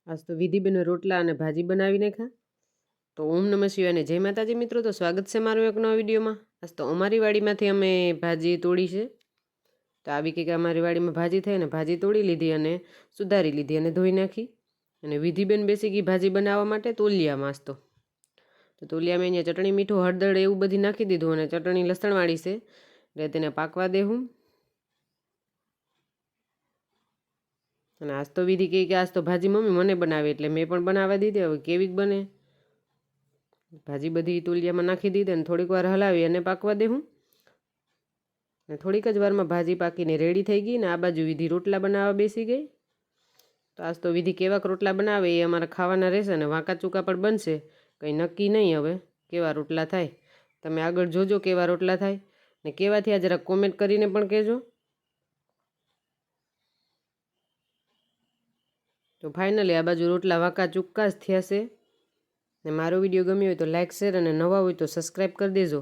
આજ તો વિધિબેન રોટલા અને ભાજી બનાવી નાખ્યા. તો ઓમ નમઃ શિવાય અને જય માતાજી મિત્રો. તો સ્વાગત છે મારું એક નવા વિડીયોમાં. આજ તો અમારી વાડીમાંથી અમે ભાજી તોડી છે. તો આવી કંઈક અમારી વાડીમાં ભાજી થઈ અને ભાજી તોડી લીધી અને સુધારી લીધી અને ધોઈ નાખી. અને વિધિબેન બેસી ગઈ ભાજી બનાવવા માટે તોલિયામાં. આજ તો તોલિયામાં અહીંયા ચટણી મીઠું હળદર એવું બધી નાખી દીધું અને ચટણી લસણવાળી છે એટલે તેને પાકવા દેવું. અને આજ તો વિધિ કહે કે આજ તો ભાજી મમ્મી મને બનાવે એટલે મેં પણ બનાવવા દીધી. હવે કેવીક બને. ભાજી બધી તોલિયામાં નાખી દીધી અને થોડીક વાર હલાવી અને પાકવા દેવું. અને થોડીક જ વારમાં ભાજી પાકીને રેડી થઈ ગઈ. ને આ બાજુ વિધિ રોટલા બનાવવા બેસી ગઈ. તો આજ તો વિધિ કેવાક રોટલા બનાવે એ અમારા ખાવાના રહેશે અને વાંકા ચૂકા પણ બનશે. કંઈ નક્કી નહીં હવે કેવા રોટલા થાય. તમે આગળ જોજો કેવા રોટલા થાય ને કેવા થયા જરાક કોમેન્ટ કરીને પણ કહેજો. તો ફાઇનલી આ બાજુ રોટલા વાંકા ચૂક્કા જ થયા છે. ને મારો વિડીયો ગમ્યો હોય તો લાઇક શેર અને નવા હોય તો સબસ્ક્રાઈબ કરી દેજો.